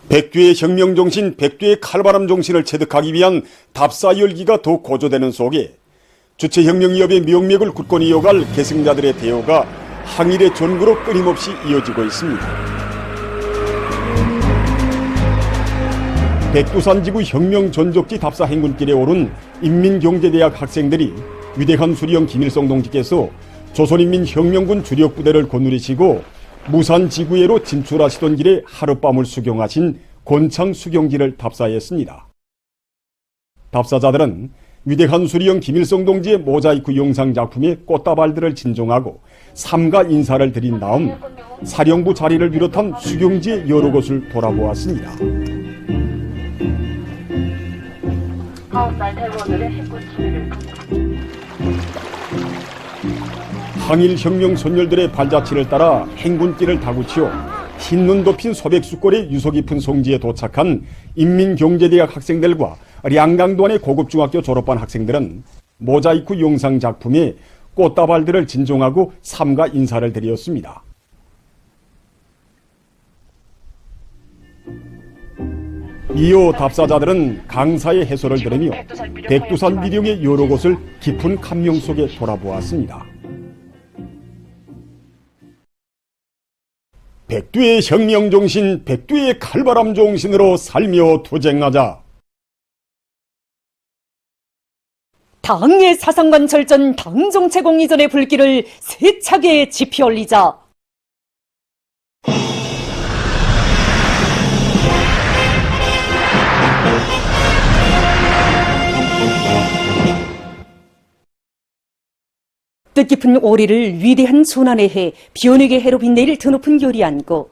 백두의 혁명정신, 백두의 칼바람 정신을 체득하기 위한 답사 열기가 더욱 고조되는 속에 주체혁명위협의 명맥을 굳건히 이어갈 계승자들의 대우가 항일의 전구로 끊임없이 이어지고 있습니다. 백두산 지구 혁명 전적지 답사 행군길에 오른 인민경제대학 학생들이 위대한 수령 김일성 동지께서 조선인민혁명군 주력부대를 거느리시고 무산 지구해로 진출하시던 길에 하룻밤을 수경하신 권창 수경지를 답사했습니다. 답사자들은 위대한 수령 김일성 동지의 모자이크 영상 작품의 꽃다발들을 진정하고 삼가 인사를 드린 다음 사령부 자리를 비롯한 수경지의 여러 곳을 돌아보았습니다. 항일혁명 선열들의 발자취를 따라 행군길을 다구치어 흰눈 덮인 소백수골의 유서 깊은 성지에 도착한 인민경제대학 학생들과 량강도안의 고급중학교 졸업반 학생들은 모자이크 영상 작품에 꽃다발들을 진정하고 삼가 인사를 드렸습니다. 이어 답사자들은 강사의 해설을 들으며 백두산 미령의 여러 곳을 깊은 감명 속에 돌아보았습니다. 백두의 혁명정신, 백두의 칼바람 정신으로 살며 투쟁하자. 당의 사상관 철전 당정체공 이전의 불길을 세차게 지피 올리자. 뜻깊은 오리를 위대한 손안에 해 변혁의 해로 빛내일 드높은 열이 안고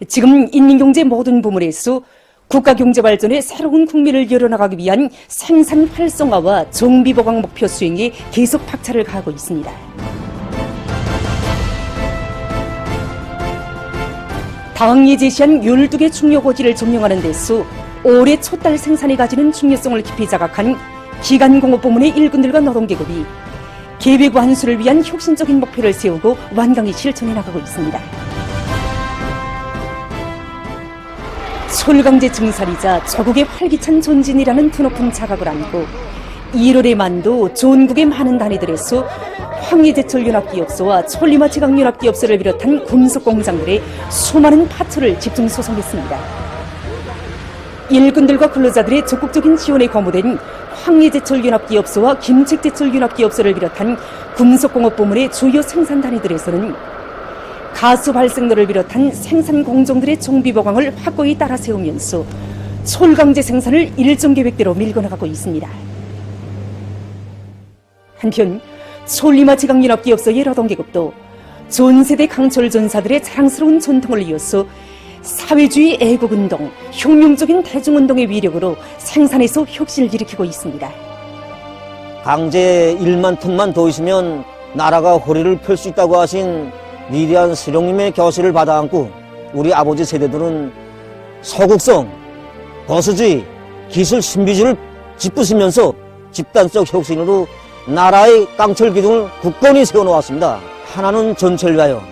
지금 인민경제 모든 부문에서 국가경제발전의 새로운 국면을 열어나가기 위한 생산 활성화와 정비보강 목표 수행에 계속 박차를 가하고 있습니다. 당이 제시한 12개 중요고지를 점령하는 데서 올해 촛달 생산이 가지는 중요성을 깊이 자각한 기간공업 부문의 일꾼들과 노동계급이 계획 완수를 위한 혁신적인 목표를 세우고 완강히 실천해 나가고 있습니다. 솔강제 증살이자 조국의 활기찬 존진이라는 드높은 자각을 안고 1월의 만도 전국의 많은 단위들에서 황해제철연합기업소와 천리마지강연합기업소를 비롯한 금속공장들의 수많은 파초를 집중 소송했습니다. 일꾼들과 근로자들의 적극적인 지원에 거무된 황해제철연합기업소와 김책제철연합기업소를 비롯한 금속공업 부문의 주요 생산 단위들에서는 가수 발생로를 비롯한 생산 공정들의 정비 보강을 확고히 따라 세우면서 솔강제 생산을 일정 계획대로 밀고 나가고 있습니다. 한편 천리마지강연합기업소의 노동계급도 전세대 강철 전사들의 자랑스러운 전통을 이어서 사회주의 애국운동, 혁명적인 대중운동의 위력으로 생산에서 혁신을 일으키고 있습니다. 강제 1만 톤만 더 있으면 나라가 허리를 펼 수 있다고 하신 위대한 수령님의 교시를 받아 안고 우리 아버지 세대들은 서국성, 보수주의, 기술 신비주의를 짚으시면서 집단적 혁신으로 나라의 깡철 기둥을 굳건히 세워놓았습니다. 하나는 전체를 위하여,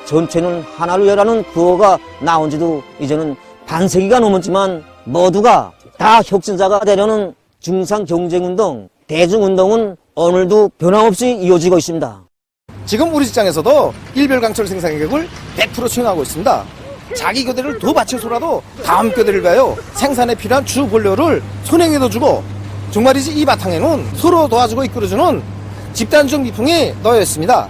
전체는 하나를 위하여라는 구호가 나온 지도 이제는 반세기가 넘었지만 모두가 다 혁신자가 되려는 중상경쟁운동, 대중운동은 오늘도 변함없이 이어지고 있습니다. 지금 우리 직장에서도 일별강철 생산 계획을 100% 수행하고 있습니다. 자기 교대를 더 바쳐서라도 다음 교대를 위하여 생산에 필요한 주 본료를 손행에도 주고 정말이지 이 바탕에는 서로 도와주고 이끌어주는 집단적 미풍이 놓여 있습니다.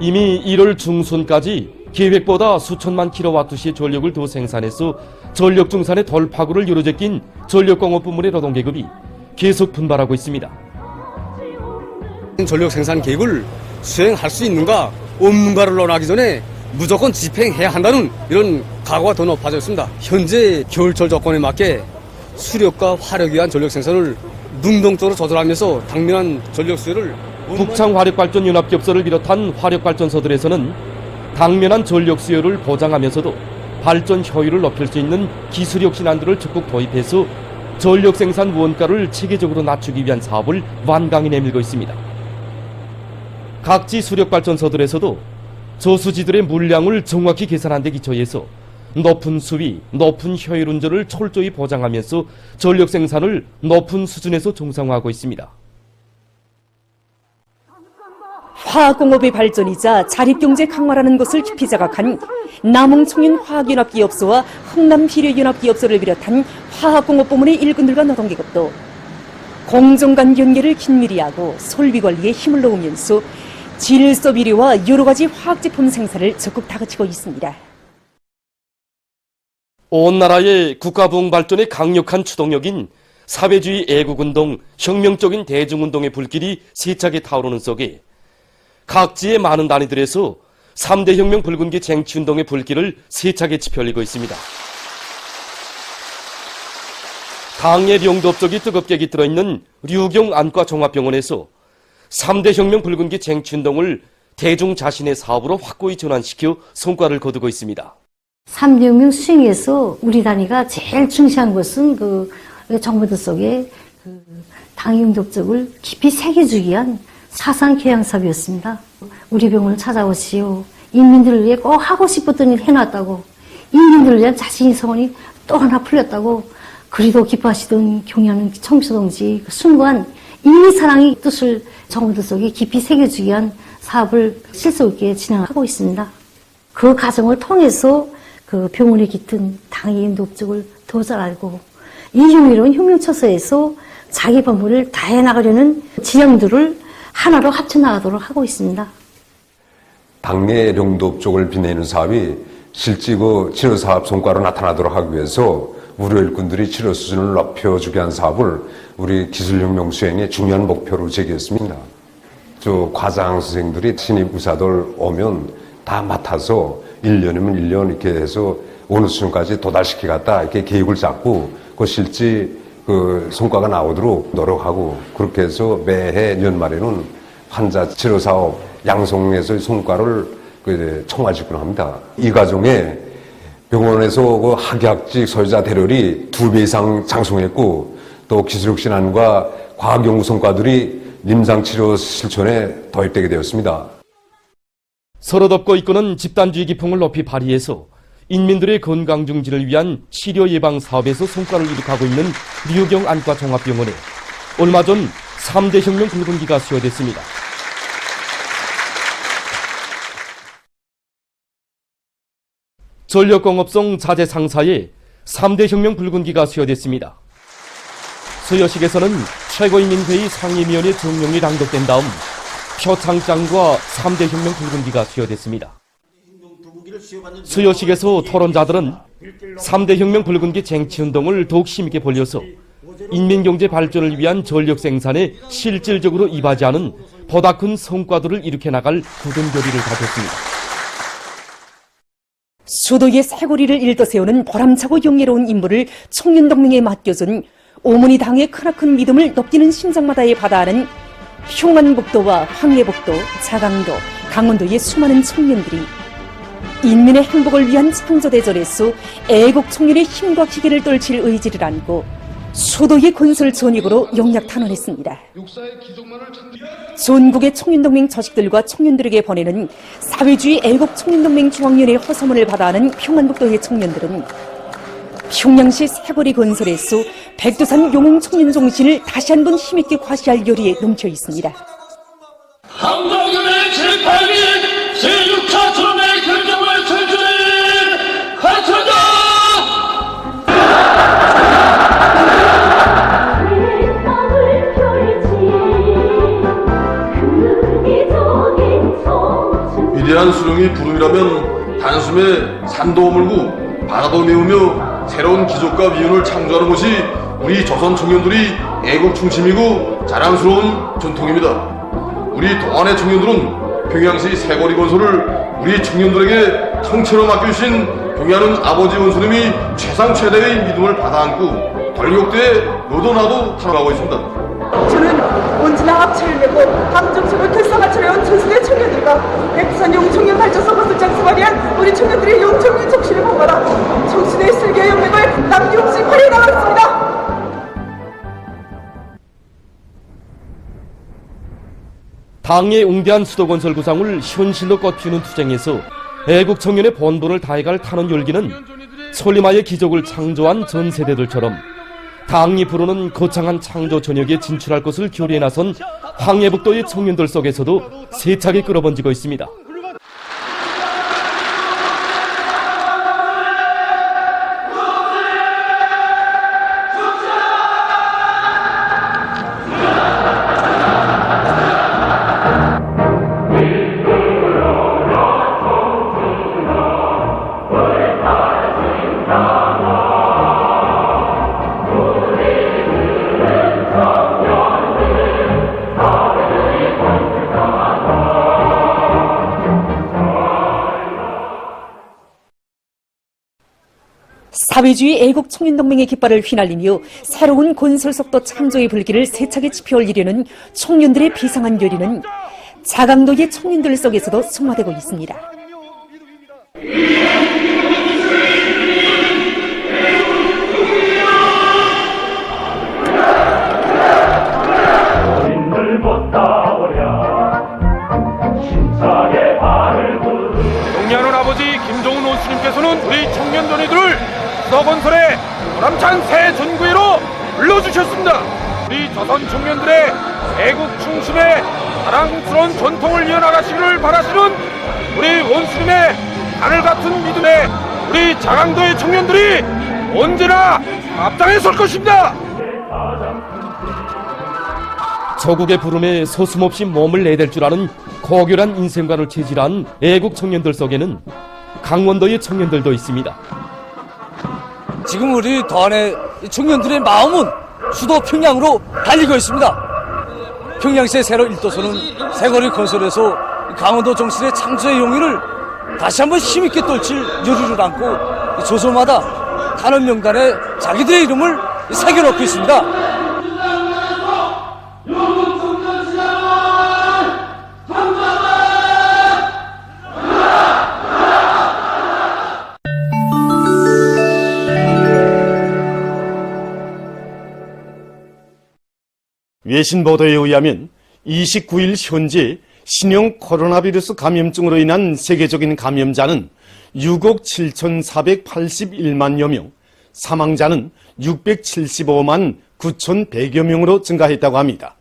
이미 1월 중순까지 계획보다 수천만 킬로와트시 전력을 더 생산해서 전력 증산의 돌파구를 이루어제낀 전력공업 부문의 노동계급이 계속 분발하고 있습니다. 전력 생산 계획을 수행할 수 있는가 없는가를 논하기 전에 무조건 집행해야 한다는 이런 각오가 더 높아졌습니다. 현재 겨울철 조건에 맞게 수력과 화력에 의한 전력 생산을 능동적으로 조절하면서 당면한 전력 수요를 북창화력발전연합기업소를 비롯한 화력발전소들에서는 당면한 전력 수요를 보장하면서도 발전 효율을 높일 수 있는 기술 혁신안들을 적극 도입해서 전력 생산 원가를 체계적으로 낮추기 위한 사업을 완강히 내밀고 있습니다. 각지 수력발전소들에서도 저수지들의 물량을 정확히 계산한 데 기초해서 높은 수위, 높은 효율 운전을 철저히 보장하면서 전력 생산을 높은 수준에서 정상화하고 있습니다. 화학공업의 발전이자 자립경제 강화라는 것을 깊이 자각한 남흥청년화학연합기업소와 흥남비료연합기업소를 비롯한 화학공업부문의 일꾼들과 노동계급도 공정 간 연계를 긴밀히 하고 설비관리에 힘을 넣으면서 질소 비료와 여러 가지 화학제품 생산을 적극 다그치고 있습니다. 온 나라의 국가부흥 발전의 강력한 추동력인 사회주의 애국운동, 혁명적인 대중운동의 불길이 세차게 타오르는 속에 각지의 많은 단위들에서 3대 혁명 붉은기 쟁취운동의 불길을 세차게 지펴올리고 있습니다. 당의 병도업적이 뜨겁게 깃들어 있는 류경 안과 종합병원에서 3대 혁명 붉은기 쟁취운동을 대중 자신의 사업으로 확고히 전환시켜 성과를 거두고 있습니다. 3대 혁명 수행에서 우리 단위가 제일 중시한 것은 정부들 속에 당의 병도업적을 깊이 새겨주기 위한 사상 개혁 사업이었습니다. 우리 병원을 찾아오시오. 인민들을 위해 꼭 하고 싶었던 일 해놨다고. 인민들을 위한 자신의 소원이 또 하나 풀렸다고. 그리도 기뻐하시던 경의하는 청취동지 순간 인민사랑의 뜻을 정부들 속에 깊이 새겨주기 위한 사업을 실속 있게 진행하고 있습니다. 그 과정을 통해서 그 병원에 깃든 당의 인도업적을 더 잘 알고 이 흉의로운 혁명처소에서 자기 본분을 다해 나가려는 지형들을 하나로 합쳐나가도록 하고 있습니다. 당내 용도업적을 빛내는 사업이 실제 치료사업 성과로 나타나도록 하기 위해서 우리 일꾼들이 치료 수준을 높여주게 한 사업을 우리 기술혁명 수행의 중요한 목표로 제기했습니다. 과장 선생들이 신입 의사들 오면 다 맡아서 1년이면 1년 이렇게 해서 어느 수준까지 도달시키겠다 이렇게 계획을 잡고 실제 성과가 나오도록 노력하고 그렇게 해서 매해 연말에는 환자 치료 사업 양성에서의 성과를 청와직군 합니다. 이 과정에 병원에서 학약직 소유자 대열이 2배 이상 장성했고 또 기술혁신안과 과학연구 성과들이 임상치료 실천에 도입되게 되었습니다. 서로 덮고 이끄는 집단주의 기풍을 높이 발휘해서 인민들의 건강 증진을 위한 치료 예방 사업에서 성과를 이룩하고 있는 류경 안과 종합병원에 얼마 전 3대 혁명 붉은기가 수여됐습니다. 전력공업성 자재 상사에 3대 혁명 붉은기가 수여됐습니다. 수여식에서는 최고인민회의 상임위원회 정령이 낭독된 다음 표창장과 3대 혁명 붉은기가 수여됐습니다. 수여식에서 토론자들은 3대 혁명 붉은기 쟁취운동을 더욱 힘있게 벌려서 인민경제 발전을 위한 전력 생산에 실질적으로 이바지하는 보다 큰 성과들을 일으켜 나갈 굳은 결의를 가졌습니다. 수도의 쇄골이를 일떠세우는 보람차고 영예로운 임무를 청년동맹에 맡겨준 오문이 당의 크나큰 믿음을 높이는 심장마다에 받아하는 평안북도와 황해북도, 자강도, 강원도의 수많은 청년들이 인민의 행복을 위한 창조대전에서 애국 청년의 힘과 기계를 떨칠 의지를 안고 수도의 건설 전입으로 용약 탄원했습니다. 전국의 청년동맹 조직들과 청년들에게 보내는 사회주의 애국 청년동맹 중앙위원회 허서문을 받아하는 평안북도의 청년들은 평양시 쇄골이 건설에서 백두산 용흥 청년 정신을 다시 한번 힘있게 과시할 열의에 넘쳐 있습니다. 한국연의 제8기 제6차 전의 결정을 철저히 갖춰자! 위대한 수령이 부름이라면 단숨에 산도 오물고 바다도 메우며 새로운 기적과 미운을 창조하는 것이 우리 조선 청년들이 애국 중심이고 자랑스러운 전통입니다. 우리 동안의 청년들은 평양시 쇄골이 건설을 우리 청년들에게 통째로 맡겨주신 경의하는 아버지 원수님이 최상 최대의 믿음을 받아안고 권력대에 너도 나도 살아가고 있습니다. 저는 언제나 합체를 내고 함정식을 결사맞춰려온 전선의 청년들과 백두산 용청년발전소 건설장에서 발휘한 우리 청년들의 용적인 정신을 본받아 정신의 슬기와 연맹을 남김없이 발휘해 나가겠습니다. 당의 웅대한 수도건설 구상을 현실로 꽃피우는 투쟁에서 애국 청년의 본분을 다해갈 탄원 열기는 솔리마의 기적을 창조한 전 세대들처럼 당이 부르는 거창한 창조 전역에 진출할 것을 결의에 나선 황해북도의 청년들 속에서도 세차게 끌어번지고 있습니다. 사회주의 애국청년동맹의 깃발을 휘날리며 새로운 건설속도 창조의 불길을 세차게 지펴올리려는 청년들의 비상한 열의는 자강도의 청년들 속에서도 승화되고 있습니다. 동리하는 아버지 김종훈 원수님께서는 우리 청년 don이들을 서건설의 보람찬 새 전구회로 불러주셨습니다. 우리 조선 청년들의 애국 충심의 자랑스러운 전통을 이어나가시기를 바라시는 우리 원수님의 하늘같은 믿음에 우리 자강도의 청년들이 언제나 앞장에 설 것입니다. 저국의 부름에 서슴없이 몸을 내댈 줄 아는 고결한 인생관을 체질한 애국 청년들 속에는 강원도의 청년들도 있습니다. 지금 우리 도안의 청년들의 마음은 수도 평양으로 달리고 있습니다. 평양시의 새로 1도선은 새거리 건설에서 강원도 정신의 창조의 용의를 다시 한번 힘있게 떨칠 열의를 안고 조소마다 단원 명단에 자기들의 이름을 새겨놓고 있습니다. 외신 보도에 의하면 29일 현재 신형 코로나 바이러스 감염증으로 인한 세계적인 감염자는 6억 7,481만여 명, 사망자는 675만 9,100여 명으로 증가했다고 합니다.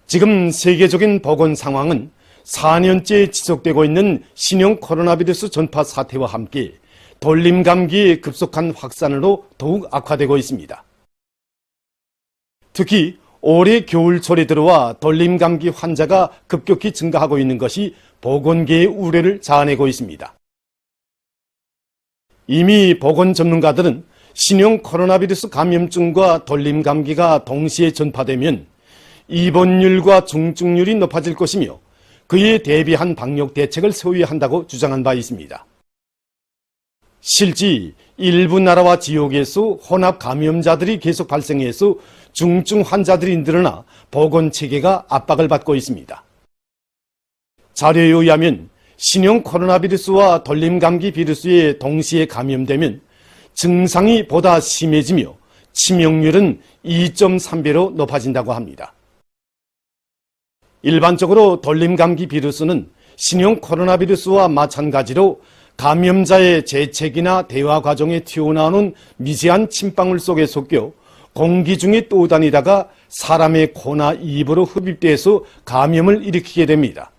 지금 세계적인 보건 상황은 4년째 지속되고 있는 신형 코로나 바이러스 전파 사태와 함께 돌림 감기의 급속한 확산으로 더욱 악화되고 있습니다. 특히 올해 겨울철에 들어와 돌림 감기 환자가 급격히 증가하고 있는 것이 보건계의 우려를 자아내고 있습니다. 이미 보건 전문가들은 신형 코로나 바이러스 감염증과 돌림 감기가 동시에 전파되면 입원율과 중증률이 높아질 것이며 그에 대비한 방역 대책을 세워야 한다고 주장한 바 있습니다. 실제 일부 나라와 지역에서 혼합 감염자들이 계속 발생해서 중증 환자들이 늘어나 보건체계가 압박을 받고 있습니다. 자료에 의하면 신형 코로나 바이러스와 돌림 감기 바이러스에 동시에 감염되면 증상이 보다 심해지며 치명률은 2.3배로 높아진다고 합니다. 일반적으로 돌림 감기 바이러스는 신형 코로나 바이러스와 마찬가지로 감염자의 재채기나 대화 과정에 튀어나오는 미세한 침방울 속에 섞여 공기 중에 떠다니다가 사람의 코나 입으로 흡입돼서 감염을 일으키게 됩니다.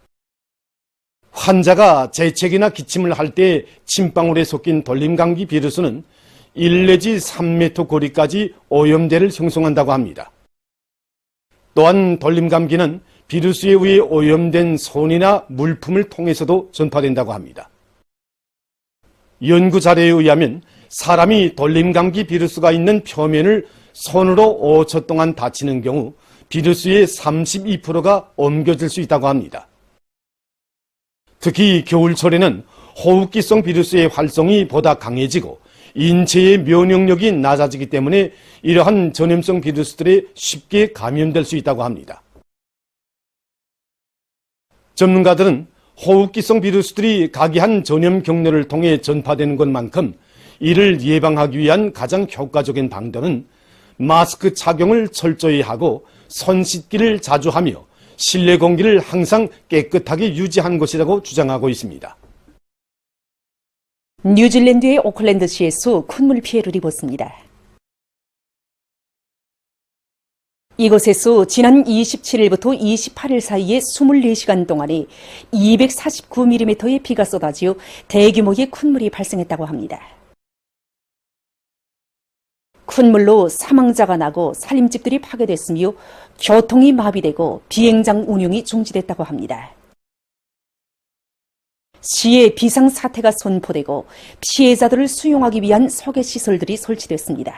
환자가 재채기나 기침을 할 때 침방울에 섞인 돌림 감기 바이러스는 1 내지 3m 거리까지 오염대를 형성한다고 합니다. 또한 돌림 감기는 바이러스에 의해 오염된 손이나 물품을 통해서도 전파된다고 합니다. 연구 자료에 의하면 사람이 돌림 감기 바이러스가 있는 표면을 손으로 5초 동안 다치는 경우 바이러스의 32%가 옮겨질 수 있다고 합니다. 특히 겨울철에는 호흡기성 바이러스의 활성이 보다 강해지고 인체의 면역력이 낮아지기 때문에 이러한 전염성 바이러스들에 쉽게 감염될 수 있다고 합니다. 전문가들은 호흡기성 바이러스들이 각이한 전염 경로를 통해 전파되는 것만큼 이를 예방하기 위한 가장 효과적인 방도는 마스크 착용을 철저히 하고 손 씻기를 자주 하며 실내 공기를 항상 깨끗하게 유지하는 것이라고 주장하고 있습니다. 뉴질랜드의 오클랜드시에서 큰 물 피해를 입었습니다. 이곳에서 지난 27일부터 28일 사이에 24시간 동안에 249mm의 비가 쏟아지어 대규모의 큰 물이 발생했다고 합니다. 큰 물로 사망자가 나고 살림집들이 파괴됐으며 교통이 마비되고 비행장 운영이 중지됐다고 합니다. 시에 비상사태가 선포되고 피해자들을 수용하기 위한 소개시설들이 설치됐습니다.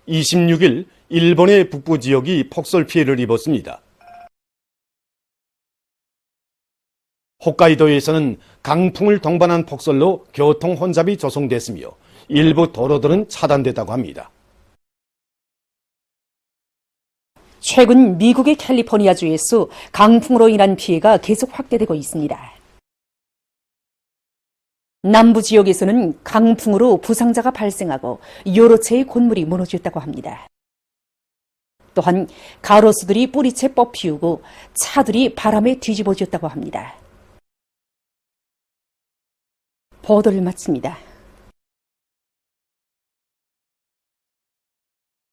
26일 일본의 북부 지역이 폭설 피해를 입었습니다. 홋카이도에서는 강풍을 동반한 폭설로 교통 혼잡이 조성됐으며 일부 도로들은 차단됐다고 합니다. 최근 미국의 캘리포니아주에서 강풍으로 인한 피해가 계속 확대되고 있습니다. 남부 지역에서는 강풍으로 부상자가 발생하고 여러 채의 건물이 무너졌다고 합니다. 또한 가로수들이 뿌리채 뽑히우고 차들이 바람에 뒤집어졌다고 합니다. 보도를 마칩니다.